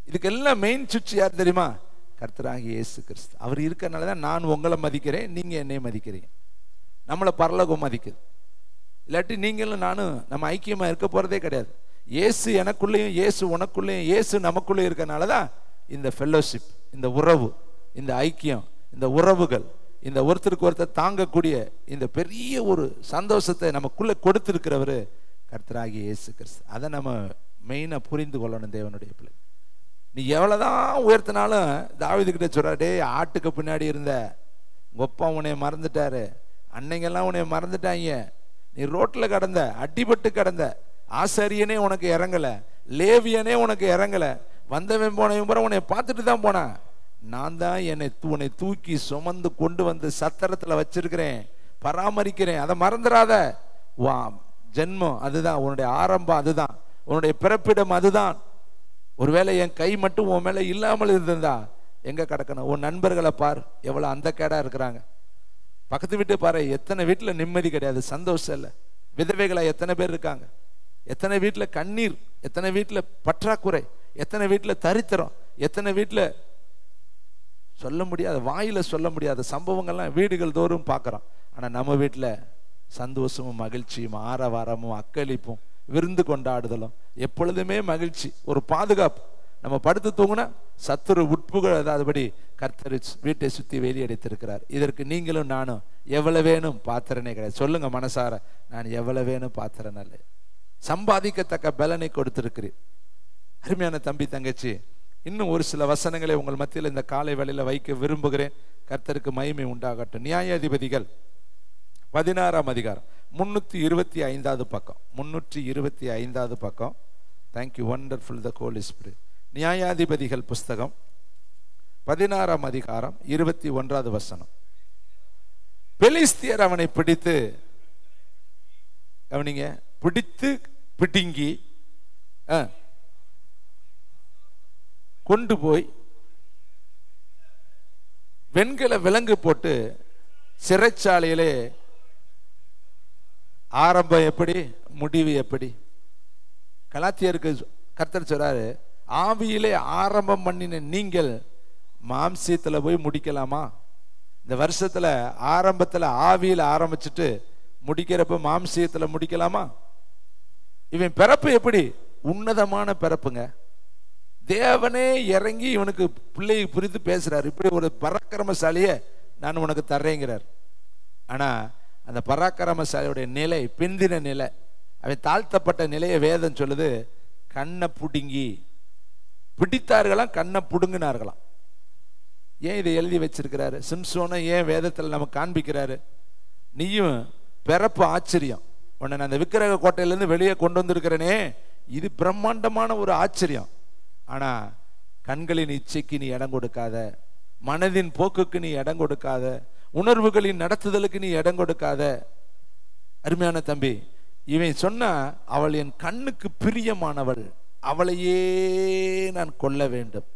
இதுக்கெல்லாம் மெயின் சுவிட்ச் யார் தெரியுமா? கர்த்தராகிய இயேசு கிறிஸ்து. அவர் இருக்கிறனாலதான் நான் உங்களை மதிக்கிறேன், நீங்க என்னை மதிக்கிறீங்க. நம்மளை பரலோகம் மதிக்குது. இல்லாட்டி நீங்களும் நானும் நம்ம ஐக்கியமா இருக்க போறதே கிடையாது. இயேசு எனக்குள்ளேயும் இயேசு உனக்குள்ளேயும் இயேசு நமக்குள்ளே இருக்கனாலதான் இந்த ஃபெல்லோஷிப், இந்த உறவு, இந்த ஐக்கியம், இந்த உறவுகள், இந்த ஒருத்தருக்கு ஒருத்தர் தாங்கக்கூடிய இந்த பெரிய ஒரு சந்தோஷத்தை நமக்குள்ள கொடுத்திருக்கிறவரு கர்த்தராகிய இயேசு கிறிஸ்து. அதை நம்ம மெயினா புரிந்து கொள்ளணும். தேவனுடைய பிள்ளை, நீ எவ்வளவுதான் உயர்த்தினாலும் தாவீது கிட்ட சொல்ற, டே ஆட்டுக்கு பின்னாடி இருந்த ஒப்பா உன்னைய மறந்துட்டாரு, அன்னைங்கெல்லாம் உன்னைய மறந்துட்டாங்க, நீ ரோட்ல கடந்த, அடிபட்டு கடந்த, ஆசாரியனே உனக்கு இறங்கல, லேவியனே உனக்கு இறங்கல, வந்தவன் போனவன் உன்னை பார்த்துட்டு தான் போனான், நான் தான் உன்னை தூக்கி சுமந்து கொண்டு வந்து சத்திரத்துல வச்சிருக்கிறேன், பராமரிக்கிறேன், அதை மறந்துடாத. வா, ஜென்மம் அதுதான், உன்னுடைய ஆரம்பம் அதுதான், உன்னுடைய பிறப்பிடம் அதுதான். ஒருவேளை என் கை மட்டும் உன் மேல இல்லாமல் இருந்திருந்தா எங்க கிடக்கணும்? உன் நண்பர்களை பார், எவ்வளவு அந்த கேடா இருக்கிறாங்க. பக்கத்து வீட்டு பாரு, எத்தனை வீட்டுல நிம்மதி கிடையாது, சந்தோஷம் இல்லை. விதவைகளா எத்தனை பேர் இருக்காங்க, எத்தனை வீட்டுல கண்ணீர், எத்தனை வீட்டுல பற்றாக்குறை, எத்தனை வீட்டுல தரித்திரம், எத்தனை வீட்டுல சொல்ல முடியாத, வாயில சொல்ல முடியாத சம்பவங்கள்லாம் வீடுகள் தோறும் பார்க்கிறோம். ஆனா நம்ம வீட்டுல சந்தோஷமும் மகிழ்ச்சியும் ஆரவாரமும் அக்களிப்பும் விருந்து கொண்டாடுதலும், எப்பொழுதுமே மகிழ்ச்சி, ஒரு பாதுகாப்பு. நம்ம படுத்து தூங்குனா சத்துரு உட்புகாதபடி கர்த்தர் வீட்டை சுத்தி வேலி அடைத்திருக்கிறார். இதற்கு நீங்களும் நானும் எவ்வளவு வேணும் பாத்திரனே கிடையாது. சொல்லுங்க மனசார, நான் எவ்வளவு வேணும் பாத்திரம் அல்ல, சம்பாதிக்கத்தக்க பலனை கொடுத்திருக்கிறேன். அருமையான தம்பி தங்கச்சி, இன்னும் ஒரு சில வசனங்களை உங்கள் மத்தியில் இந்த காலை வேளையில வைக்க விரும்புகிறேன். கர்த்தருக்கு மகிமை உண்டாகட்டும். நியாயாதிபதிகள் 16ஆம் அதிகாரம் 325வது பக்கம், 325வது பக்கம். தேங்க்யூ, வண்டர்ஃபுல் த ஹோலி ஸ்பிரிட். நியாயாதிபதிகள் புஸ்தகம் 16ஆம் அதிகாரம் 21வது வசனம். பெலிஸ்தியர் அவனை பிடித்து, கவனிங்க, பிடித்து பிடுங்கி கொண்டு போய் வெண்கல விலங்கு போட்டு சிறைச்சாலையிலே, ஆரம்பம் எப்படி முடிவு எப்படி? கலாத்தியருக்கு கர்த்தர் சொல்றாரு, ஆவியிலே ஆரம்பம் பண்ணின நீங்கள் மாம்சத்துல போய் முடிக்கலாமா? இந்த வருஷத்துல ஆரம்பத்துல ஆவியில ஆரம்பிச்சுட்டு முடிக்கிறப்ப மாம்சியத்துல முடிக்கலாமா? இவன் பிறப்பு எப்படி? உன்னதமான பிறப்புங்க. தேவனே இறங்கி இவனுக்கு பிள்ளையை புரிந்து பேசுறாரு, இப்படி ஒரு பராக்கிரமசாலிய நான் உனக்கு தர்றேங்கிறார். ஆனா அந்த பராக்கிரமசாலியுடைய நிலை பிந்தின நிலை, அவன் தாழ்த்தப்பட்ட நிலையை வேதம் சொல்லுது. கண்ணை புடுங்கி பிடித்தார்களாம், கண்ணை புடுங்கினார்களாம். ஏன் இதை எழுதி வச்சிருக்கிறாரு? சிம்சோனை ஏன் வேதத்தில் நமக்கு காண்பிக்கிறாரு? நீயும் பிறப்பு ஆச்சரியம், உன்னை நான் அந்த விக்கிரக கோட்டையிலேருந்து வெளியே கொண்டு வந்திருக்கிறேனே, இது பிரம்மாண்டமான ஒரு ஆச்சரியம். ஆனா கண்களின் இச்சைக்கு நீ இடம் கொடுக்காத, மனதின் போக்குக்கு நீ இடம் கொடுக்காத, உணர்வுகளின் நடத்துதலுக்கு நீ இடம் கொடுக்காத. அருமையான தம்பி, இவன் சொன்னா, அவள் என் கண்ணுக்கு பிரியமானவள், அவளையே நான் கொல்ல வேண்டும்.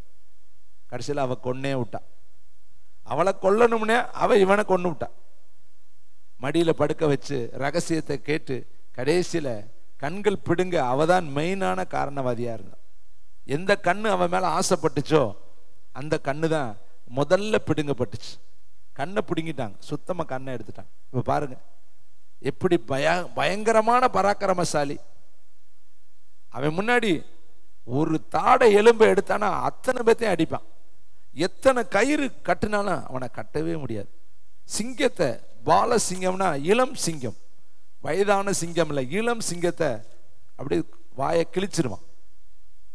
கடைசியில் அவ கொன்னே விட்டா. அவளை கொல்லணும்னே அவ இவனை கொன்னு விட்டா. மடியில படுக்க வச்சு ரகசியத்தை கேட்டு கடைசியில கண்கள் பிடுங்க அவதான் மெயினான காரணவாதியா இருந்தா. எந்த கண்ணு அவன் மேல ஆசைப்பட்டுச்சோ அந்த கண்ணு தான் முதல்ல பிடுங்கப்பட்டுச்சு. கண்ணை பிடுங்கிட்டாங்க, சுத்தமா கண்ணை எடுத்துட்டாங்க. இப்ப பாருங்க எப்படி பயங்கரமான பராக்கிரமசாலி. அவன் முன்னாடி ஒரு தாடை எலும்பை எடுத்தானா அத்தனை பேத்தையும் அடிப்பான். எத்தனை கயிறு கட்டினாலும் அவனை கட்டவே முடியாது. சிங்கத்தை, பால சிங்கம்னா இளம் சிங்கம், வயதான சிங்கம் இல்ல, இளம் சிங்கத்தை அப்படியே வாயை கிழிச்சிருவான்.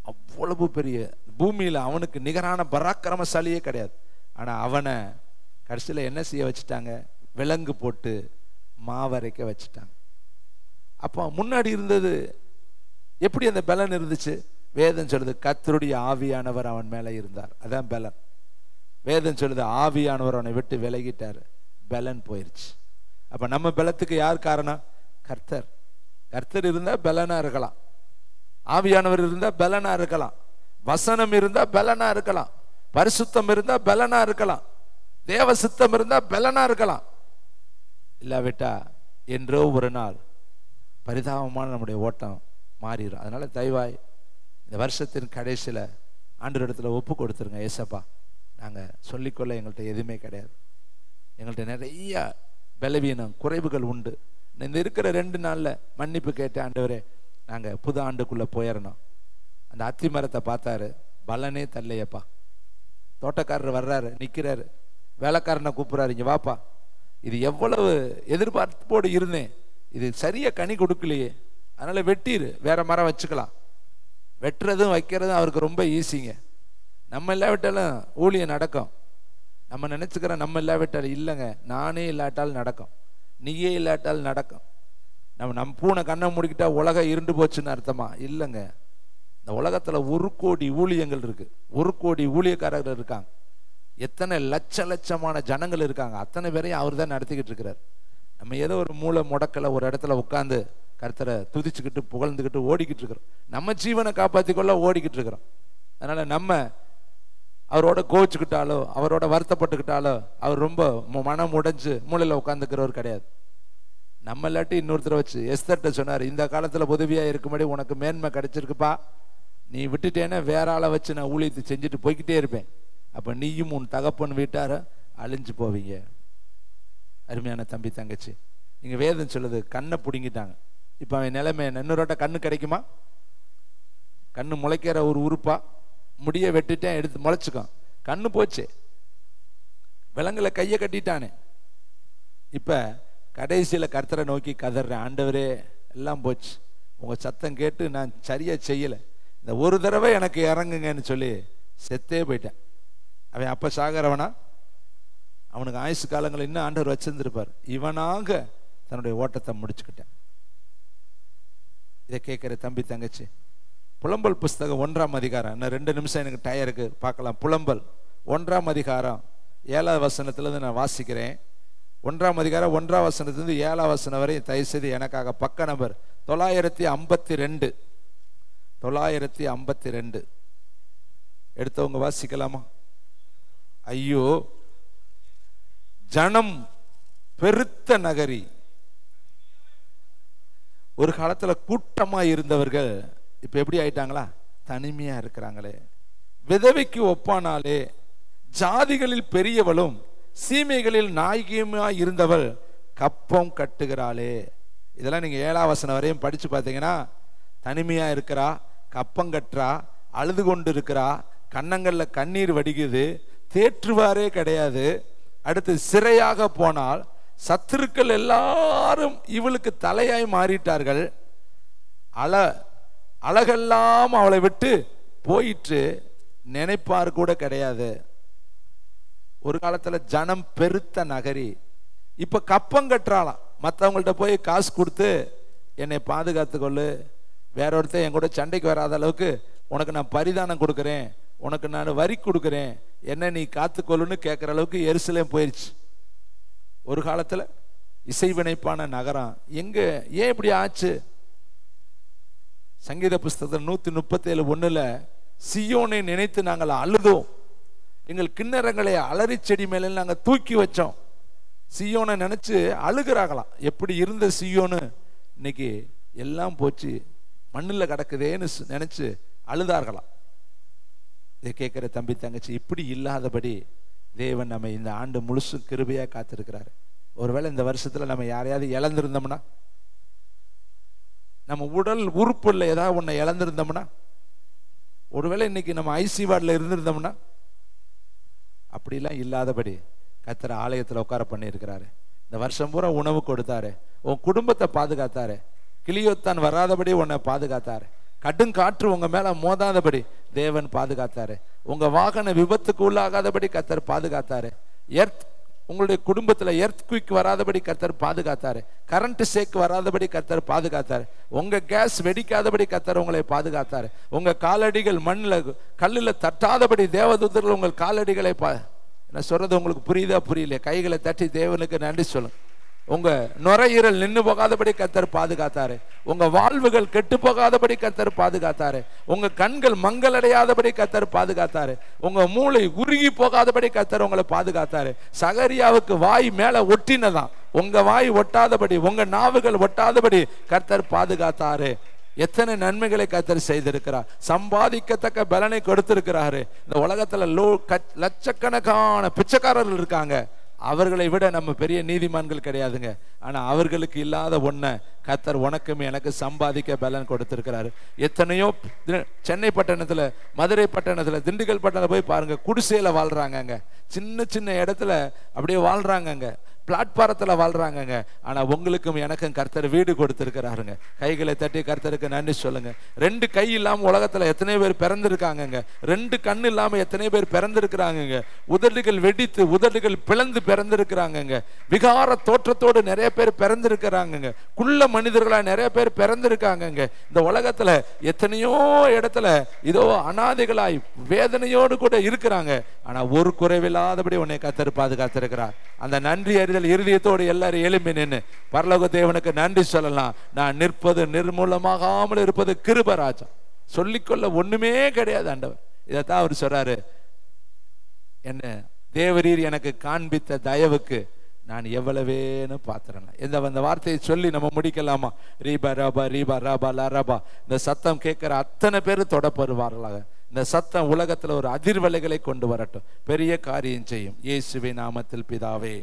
அவ்வளவு பெரிய பூமியில அவனுக்கு நிகரான பராக்கிரமசாலியே கிடையாது. ஆனா அவனை கடைசியில் என்ன செய்ய வச்சுட்டாங்க? விலங்கு போட்டு மாவரைக்க வச்சுட்டாங்க. அப்போ முன்னாடி இருந்தது எப்படி அந்த பலன் இருந்துச்சு? வேதம் சொல்லுது கர்த்தருடைய ஆவியானவர் அவன் மேலே இருந்தார், அதான் பலன். வேதம் சொல்லுது ஆவியானவர் அவனை விட்டு விலகிட்டார், பலன் போயிருச்சு. அப்ப நம்ம பலத்துக்கு யார் காரணம்? கர்த்தர். கர்த்தர் இருந்தா பலனா இருக்கலாம், ஆவியானவர் இருந்தா பலனா இருக்கலாம், வசனம் இருந்தா பலனா இருக்கலாம், பரிசுத்தம் இருந்தா பலனா இருக்கலாம், தேவ சித்தம் இருந்தா பலனா இருக்கலாம். இல்லாவிட்டா என்றோ ஒரு நாள் பரிதாபமான நம்முடைய ஓட்டம் மாறிடும். அதனால தயவாய் இந்த வருஷத்தின் கடைசியில் ஆண்டவர் இடத்துல ஒப்பு கொடுத்துருங்க. ஏசப்பா, நாங்கள் சொல்லிக்கொள்ள எங்கள்கிட்ட எதுவுமே கிடையாது, எங்கள்கிட்ட நிறைய பலவீனம் குறைவுகள் உண்டு. இந்த இருக்கிற 2 நாளில் மன்னிப்பு கேட்ட ஆண்டவரே, நாங்கள் புது ஆண்டுக்குள்ளே போயிடணும். அந்த அத்தி மரத்தை பார்த்தாரு, பலனே தள்ளையப்பா. தோட்டக்காரர் வர்றாரு, நிற்கிறாரு, வேலைக்காரனை கூப்பிட்றாரு, இங்கே வாப்பா, இது எவ்வளவு எதிர்பார்ப்போடு இருந்தேன், இது சரியாக கனி கொடுக்கலையே, அதனால் வெட்டிடு, வேற மரம் வச்சுக்கலாம். வெட்டுறதும் வைக்கிறதும் அவருக்கு ரொம்ப ஈஸிங்க. நம்ம இல்லாவிட்டாலும் ஊழியம் நடக்கும். நம்ம நினச்சிக்கிறோம் நம்ம இல்லாவிட்டாலும், இல்லைங்க, நானே இல்லாட்டாலும் நடக்கும், நீயே இல்லாட்டாலும் நடக்கும். நம்ம பூனை கண்ணை முடிக்கிட்டா உலகம் இருண்டு போச்சுன்னு அர்த்தமா? இல்லைங்க. இந்த உலகத்தில் 1 கோடி ஊழியங்கள் இருக்கு, 1 கோடி ஊழியக்காரர்கள் இருக்காங்க, எத்தனை லட்சமான ஜனங்கள் இருக்காங்க, அத்தனை பேரையும் அவர் தான் நடத்திக்கிட்டு இருக்கிறார். நம்ம ஏதோ ஒரு மூளை முடக்கல ஒரு இடத்துல உட்காந்து கர்த்தரை துதிச்சுக்கிட்டு புகழ்ந்துக்கிட்டு ஓடிக்கிட்டு இருக்கிறோம். நம்ம ஜீவனை காப்பாற்றிக்கொள்ள ஓடிக்கிட்டு இருக்கிறோம். அதனால நம்ம அவரோட கோவிச்சுக்கிட்டாலோ அவரோட வருத்தப்பட்டுக்கிட்டாலோ அவர் ரொம்ப மனம் உடைஞ்சு மூளையில் உட்காந்துக்கிறவர் கிடையாது. நம்ம இல்லாட்டி இன்னொருத்தரை வச்சு எஸ்தர்ட்ட சொன்னார், இந்த காலத்தில் உதவியாக இருக்கும்படி உனக்கு மேன்மை கிடைச்சிருக்குப்பா, நீ விட்டுட்டேன்னா வேற ஆளை வச்சு நான் ஊழியத்தை செஞ்சுட்டு போய்கிட்டே இருப்பேன், அப்போ நீயும் உன் தகப்பன் வீட்டார அழிஞ்சு போவீங்க. அருமையான தம்பி தங்கச்சி, நீங்கள் வேதம் சொல்லுது கண்ணை பிடுங்கிட்டாங்க. இப்போ அவன் நிலைமை இன்னொருட்ட கண்ணு கிடைக்குமா? கண்ணு முளைக்கிற ஒரு உறுப்பா? முடிய வெட்டிட்டேன், எடுத்து முளைச்சிக்கும், கண்ணு போச்சு. விலங்குல கையை கட்டிட்டானே. இப்போ கடைசியில் கர்த்தரை நோக்கி கதறேன், ஆண்டவரே எல்லாம் போச்சு, உங்கள் சத்தம் கேட்டு நான் சரியாக செய்யலை, இந்த ஒரு தடவை எனக்கு இறங்குங்கன்னு சொல்லி செத்தே போயிட்டேன். அவன் அப்போ சாகிறவனா? அவனுக்கு ஆயுசு காலங்கள் இன்னும் ஆண்டவர் வச்சிருந்திருப்பார். இவனாக தன்னுடைய ஓட்டத்தை முடிச்சுக்கிட்டேன். இதை கேட்குற தம்பி தங்கச்சி, புலம்பல் புஸ்தகம் 1ஆம் அதிகாரம், இன்னும் 2 நிமிஷம் எனக்கு டயருக்கு பார்க்கலாம். புலம்பல் 1ஆம் அதிகாரம் 7ஆம் வசனத்திலிருந்து நான் வாசிக்கிறேன். 1ஆம் அதிகாரம் 1ஆம் வசனத்திலிருந்து 7ஆம் வசனம் வரை தயவுசெய்து எனக்காக பக்க நம்பர் 952 952 எடுத்தவங்க வாசிக்கலாமா? ஐயோ, ஜனம் பெருத்த நகரி, ஒரு காலத்துல கூட்டமா இருந்தவர்கள் இப்ப எப்படி ஆயிட்டாங்களா? தனிமையா இருக்கிறாங்களே. விதவைக்கு ஒப்பானாலே, ஜாதிகளில் பெரியவளும் சீமைகளில் நாயகியுமா இருந்தவள் கப்பம் கட்டுகிறாளே. இதெல்லாம் நீங்க 7ஆம் வசனம் வரையும் படிச்சு பார்த்தீங்கன்னா, தனிமையா இருக்கிறா, கப்பம் கட்டுறா, அழுது கொண்டு இருக்கிறா, கன்னங்கள்ல கண்ணீர் வடிக்குது, தேற்றுவாரே கிடையாது. அடுத்து சிறையாக போனால் சத்துருக்கள் எல்லாரும் இவளுக்கு தலையாய் மாறிட்டார்கள், அழகெல்லாம் அவளை விட்டு போயிற்று, நினைப்பார் கூட கிடையாது. ஒரு காலத்துல ஜனம் பெருத்த நகரி, இப்ப கப்பம் கட்டுறாளாம். மற்றவங்கள்ட்ட போய் காசு கொடுத்து என்னை பாதுகாத்து கொள்ளு, வேற ஒருத்தர் என் கூட சண்டைக்கு வராத அளவுக்கு உனக்கு நான் பரிதானம் கொடுக்குறேன், உனக்கு நான் வரி கொடுக்குறேன், என்ன நீ காத்துக்கொள்ளுன்னு கேட்குற அளவுக்கு எருசலேம் போயிடுச்சு. ஒரு காலத்துல இசைவினைப்பான நகரம் எங்க ஏன் இப்படி ஆச்சு? சங்கீத புஸ்தகத்தில் 137:1 சியோனை நினைத்து நாங்கள் அழுதோம், எங்கள் கிண்ணறங்களை அலறி செடி மேல நாங்கள் தூக்கி வச்சோம். சியோனை நினைச்சு அழுகிறாங்களாம். எப்படி இருந்த சியோனு இன்னைக்கு எல்லாம் போச்சு, மண்ணில் கிடக்குதேன்னு நினைச்சு அழுதார்களாம். இதை கேட்கிற தம்பி தங்கச்சி, இப்படி இல்லாதபடி தேவன் நம்ம இந்த ஆண்டு முழுசு கிருபையா காத்திருக்கிறாரு. ஒருவேளை இந்த வருஷத்துல நம்ம யாரையாவது இழந்திருந்தோம்னா, நம்ம உடல் உறுப்புல ஏதாவது ஒன்றை இழந்திருந்தோம்னா, ஒருவேளை இன்னைக்கு நம்ம ஐசி வார்டில் இருந்திருந்தோம்னா, அப்படிலாம் இல்லாதபடி கர்த்தர் ஆலயத்தில் உட்கார பண்ணி இருக்கிறாரு. இந்த வருஷம் பூரா உணவு கொடுத்தாரு, உன் குடும்பத்தை பாதுகாத்தாரு, கிளியோத்தான் வராதபடி உன்னை பாதுகாத்தாரு, கடும் காற்று உங்க மேல மோதாதபடி தேவன் பாதுகாத்தாரு, உங்க வாகன விபத்துக்கு உள்ளாகாதபடி கர்த்தர் பாதுகாத்தாரு, எர்த் உங்களுடைய குடும்பத்தில் எர்த்குவிக் வராதபடி கர்த்தர் பாதுகாத்தாரு. கரண்ட் ஷேக் வராதபடி கர்த்தர் பாதுகாத்தாரு. உங்க கேஸ் வெடிக்காதபடி கர்த்தர் உங்களை பாதுகாத்தாரு. உங்க காலடிகள் மண்ணில் கல்லில் தட்டாதபடி தேவதூதர்கள் உங்கள் காலடிகளை நான் சொல்றது உங்களுக்கு புரியுதா புரியல? கைகளை தட்டி தேவனுக்கு நன்றி சொல்லுங்க. உங்க நுரையீரல் நின்று போகாதபடி கர்த்தர் பாதுகாத்தாரு. உங்க வாழ்வுகள் கெட்டு போகாதபடி கர்த்தர் பாதுகாத்தாரு. உங்க கண்கள் மங்களடையாதபடி கர்த்தர் பாதுகாத்தாரு. உங்க மூளை உருகி போகாதபடி கர்த்தர் உங்களை பாதுகாத்தாரு. சகரியாவுக்கு வாய் மேல ஒட்டினதான், உங்க வாய் ஒட்டாதபடி, உங்க நாவுகள் ஒட்டாதபடி கர்த்தர் பாதுகாத்தாரு. எத்தனை நன்மைகளை கர்த்தர் செய்திருக்கிறார். சம்பாதிக்கத்தக்க பலனை கொடுத்திருக்கிறாரு. இந்த உலகத்துல லட்சக்கணக்கான பிச்சைக்காரர்கள் இருக்காங்க. அவர்களை விட நம்ம பெரிய நீதிமான்கள் கிடையாதுங்க. ஆனா அவர்களுக்கு இல்லாத ஒன்றை கர்த்தர் உனக்கும் எனக்கு சம்பாதிக்க பலன் கொடுத்திருக்கிறாரு. எத்தனையோ சென்னை பட்டணத்துல, மதுரை பட்டணத்துல, திண்டுக்கல் பட்டணத்துல போய் பாருங்க, குடிசையில வாழ்றாங்க. சின்ன சின்ன இடத்துல அப்படியே வாழ்றாங்க, பிளாட்பாரத்துல வாழ்றாங்க. ஆனா உங்களுக்கும் எனக்கும் கர்த்தர் வீடு கொடுத்திருக்கிறாருங்க. கைகளை தட்டி கர்த்தருக்கு நன்றி சொல்லுங்க. 2 கை இல்லாம உலகத்துல எத்தனை பேர் பிறந்திருக்காங்க. 2 கண்ணு இல்லாம எத்தனை பேர் பிறந்திருக்கிறாங்க. உதடுகள் வெடித்து உதடுகள் பிளந்து பிறந்திருக்கிறாங்க. விகார தோற்றத்தோடு நிறைய பேர் பிறந்திருக்கிறாங்க. குள்ள மனிதர்களா நிறைய பேர் பிறந்திருக்காங்க. இந்த உலகத்துல எத்தனையோ இடத்துல இதோ அனாதைகளாய் வேதனையோடு கூட இருக்கிறாங்க. ஆனா ஒரு குறைவில்லாதபடி உன்னை கர்த்தர் பாதுகாத்திருக்கிறார். அந்த நன்றி அறிதல் இருதயத்தோடு எல்லாரும் எழும்பி நின்று பரலோக தேவனுக்கு நன்றி சொல்லலாம். நான் நிற்பது நிர்மூலமாகாமல் இருப்பது கிருபராஜா. சொல்லிக்கொள்ள ஒண்ணுமே கிடையாது ஆண்டவர். இதைத்தான் அவர் சொல்றாரு, என்ன தேவரீர் எனக்கு காண்பித்த தயவுக்கு நான் எவ்வளவேன்னு பாத்திரேன். இந்த வார்த்தையை சொல்லி நம்ம முடிக்கலாமா? ரீபா ரபா ரீபா ரபா லரபா. இந்த சத்தம் கேட்கிற அத்தனை பேர் தொடப்படுவார்களாக. இந்த சத்தம் உலகத்துல ஒரு அதிர்வலைகளை கொண்டு வரட்டும். பெரிய காரியம் செய்யும். இயேசுவின் நாமத்தில் பிதாவே.